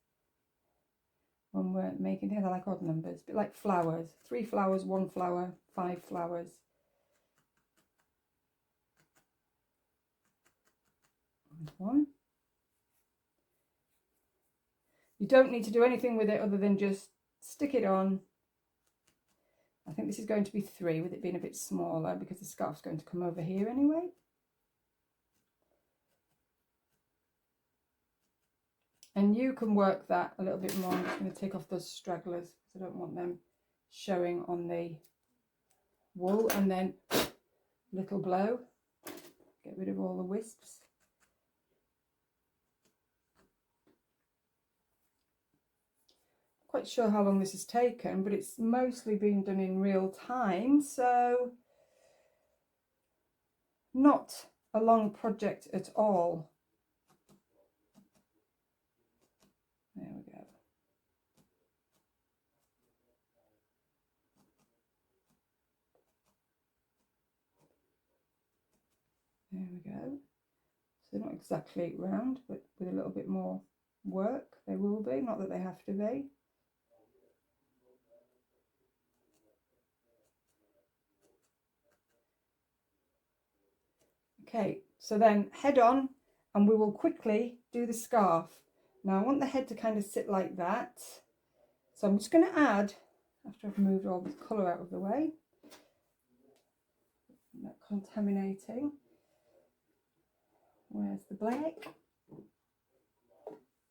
When we're making things, I like odd numbers. A bit like flowers. 3 flowers, 1 flower, 5 flowers. And 1. You don't need to do anything with it other than just stick it on. I think this is going to be 3 with it being a bit smaller because the scarf's going to come over here anyway. And you can work that a little bit more. I'm just going to take off those stragglers because I don't want them showing on the wool. And then little blow, get rid of all the wisps. Quite sure how long this has taken, but it's mostly been done in real time, so not a long project at all. There we go. There we go. So they're not exactly round, but with a little bit more work they will be, not that they have to be. Okay, so then head on and we will quickly do the scarf. Now I want the head to kind of sit like that. So I'm just going to add, after I've moved all this colour out of the way, not contaminating. Where's the black?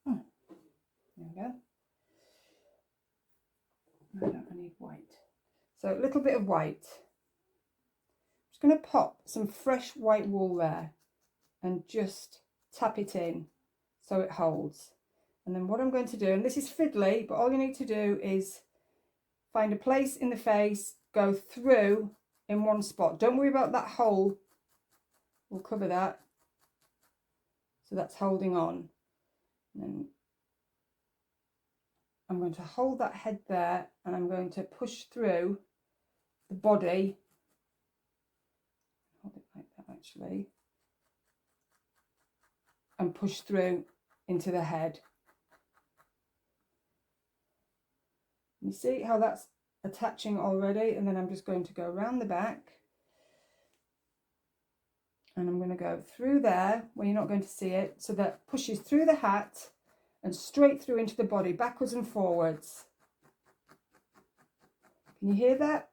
There we go. I need white. So a little bit of white. I'm just going to pop some fresh white wool there and just tap it in so it holds. And then what I'm going to do, and this is fiddly, but all you need to do is find a place in the face, go through in one spot. Don't worry about that hole. We'll cover that. So that's holding on. And then I'm going to hold that head there and I'm going to push through the body. Hold it actually, and push through into the head. You see how that's attaching already? And then I'm just going to go around the back, and I'm going to go through there where you're not going to see it, so that pushes through the hat and straight through into the body, backwards and forwards. Can you hear that?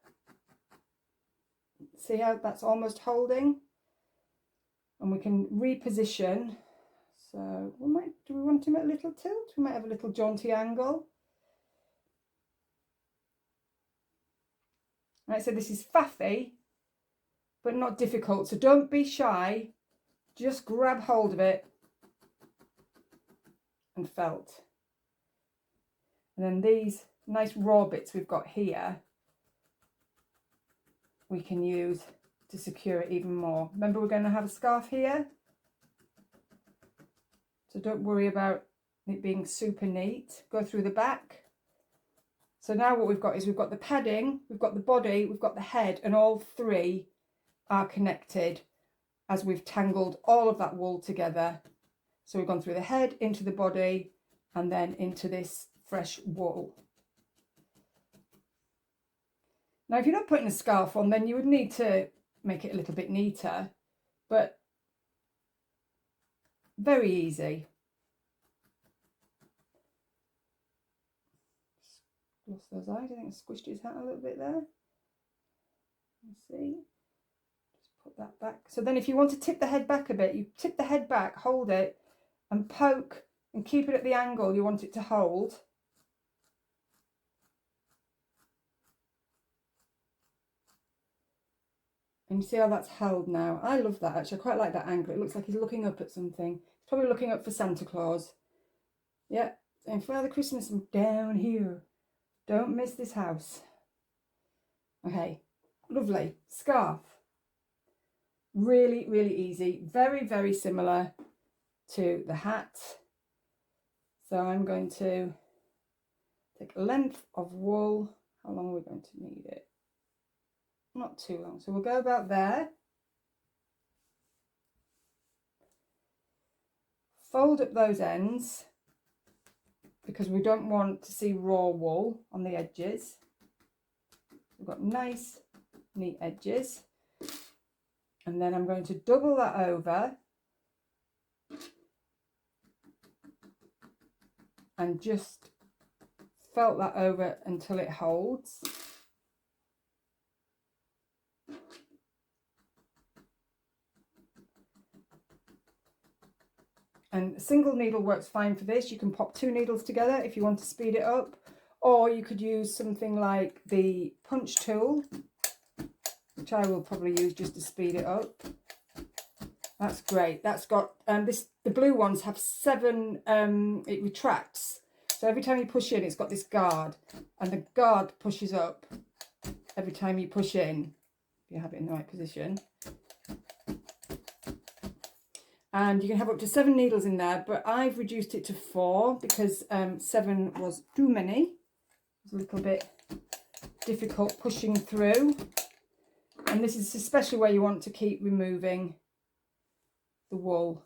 See how that's almost holding? And we can reposition. So do we want him at a little tilt? We might have a little jaunty angle. Right, so this is faffy, but not difficult. So don't be shy. Just grab hold of it and felt. And then these nice raw bits we've got here, we can use to secure it even more. Remember, we're going to have a scarf here. So don't worry about it being super neat. Go through the back. So now what we've got is we've got the padding, we've got the body, we've got the head, and all three are connected as we've tangled all of that wool together. So we've gone through the head, into the body, and then into this fresh wool. Now, if you're not putting a scarf on, then you would need to make it a little bit neater, but very easy. Lost those eyes. I think I squished his hat a little bit there. Let's see. Just put that back. So then if you want to tip the head back a bit, you tip the head back, hold it, and poke and keep it at the angle you want it to hold. And you see how that's held now? I love that actually. I quite like that angle. It looks like he's looking up at something. He's probably looking up for Santa Claus. Yeah, and Father Christmas, I'm down here. Don't miss this house. Okay, lovely. Scarf. Really, really easy. Very, very similar to the hat. So I'm going to take a length of wool. How long are we going to need it? Not too long. So we'll go about there. Fold up those ends because we don't want to see raw wool on the edges. We've got nice, neat edges. And then I'm going to double that over and just felt that over until it holds. And a single needle works fine for this. You can pop 2 needles together if you want to speed it up, or you could use something like the punch tool, which I will probably use just to speed it up. That's great. That's got the blue ones have 7, it retracts. So every time you push in, it's got this guard, and the guard pushes up every time you push in, if you have it in the right position. And you can have up to 7 needles in there, but I've reduced it to 4 because 7 was too many. It was a little bit difficult pushing through. And this is especially where you want to keep removing the wool.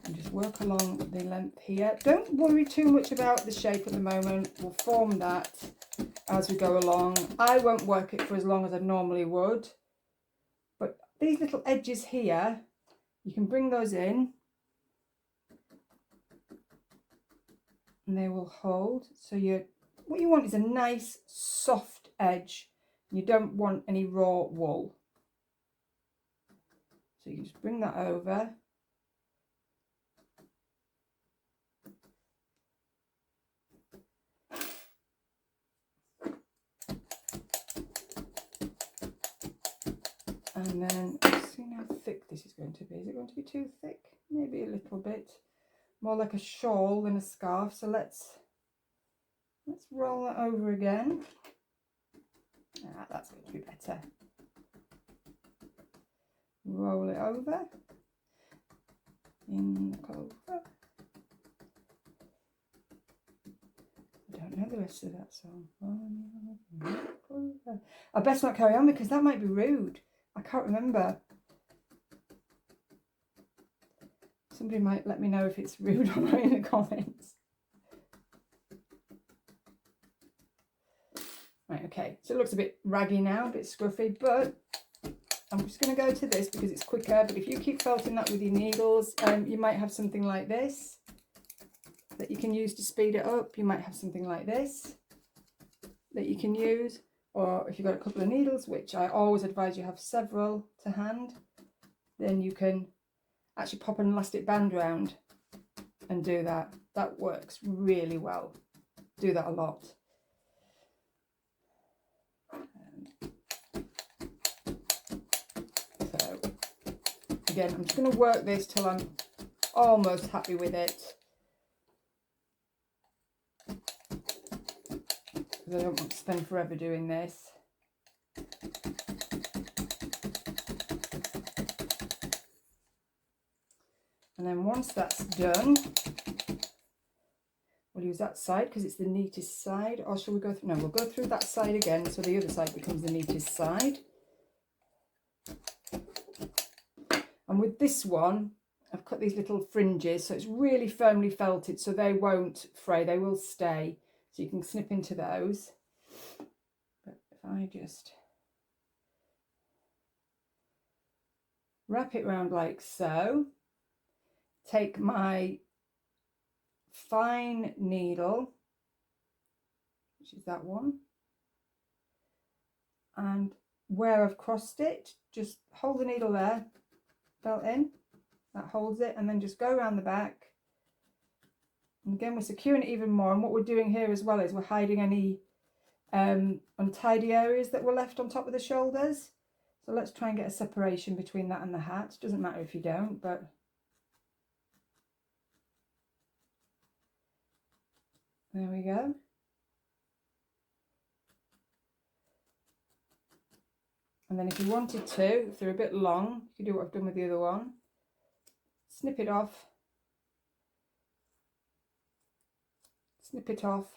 And just work along the length here. Don't worry too much about the shape at the moment. We'll form that as we go along. I won't work it for as long as I normally would. But these little edges here, you can bring those in and they will hold. So what you want is a nice soft edge. You don't want any raw wool. So you can just bring that over. And then see how thick this is going to be. Is it going to be too thick? Maybe a little bit. More like a shawl than a scarf. So let's roll that over again. Ah, that's going to be better. Roll it over. In the clover. I don't know the rest of that song. I best not carry on because that might be rude. I can't remember. Somebody might let me know if it's rude or not in the comments. Right, okay, so it looks a bit raggy now, a bit scruffy, but I'm just going to go to this because it's quicker. But if you keep felting that with your needles, you might have something like this that you can use to speed it up. You might have something like this that you can use, or if you've got a couple of needles, which I always advise you have several to hand, then you can actually pop an elastic band around and do that. That works really well. Do that a lot. So again, I'm just going to work this till I'm almost happy with it, because I don't want to spend forever doing this. And then once that's done, we'll use that side because it's the neatest side. Or shall we go through? No, we'll go through that side again, so the other side becomes the neatest side. And with this one, I've cut these little fringes, so it's really firmly felted, so they won't fray, they will stay. So you can snip into those. But if I just wrap it round like so, take my fine needle, which is that one, and where I've crossed it, just hold the needle there, felt in, that holds it, and then just go around the back. And again, we're securing it even more, and what we're doing here as well is we're hiding any untidy areas that were left on top of the shoulders. So let's try and get a separation between that and the hat. Doesn't matter if you don't, but there we go. And then if you wanted to, if they're a bit long, you could do what I've done with the other one. Snip it off. Snip it off.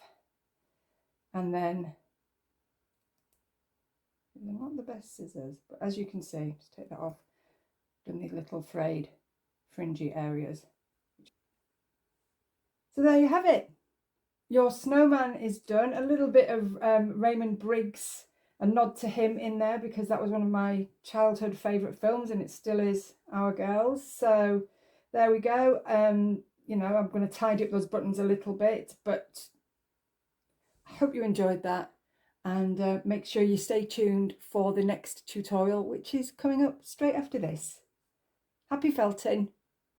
And then, they're not the best scissors, but as you can see, just take that off. Done these little frayed, fringy areas. So there you have it. Your snowman is done. A little bit of Raymond Briggs, a nod to him in there, because that was one of my childhood favourite films, and it still is Our Girls. So there we go. You know, I'm going to tidy up those buttons a little bit, but I hope you enjoyed that, and make sure you stay tuned for the next tutorial, which is coming up straight after this. Happy felting!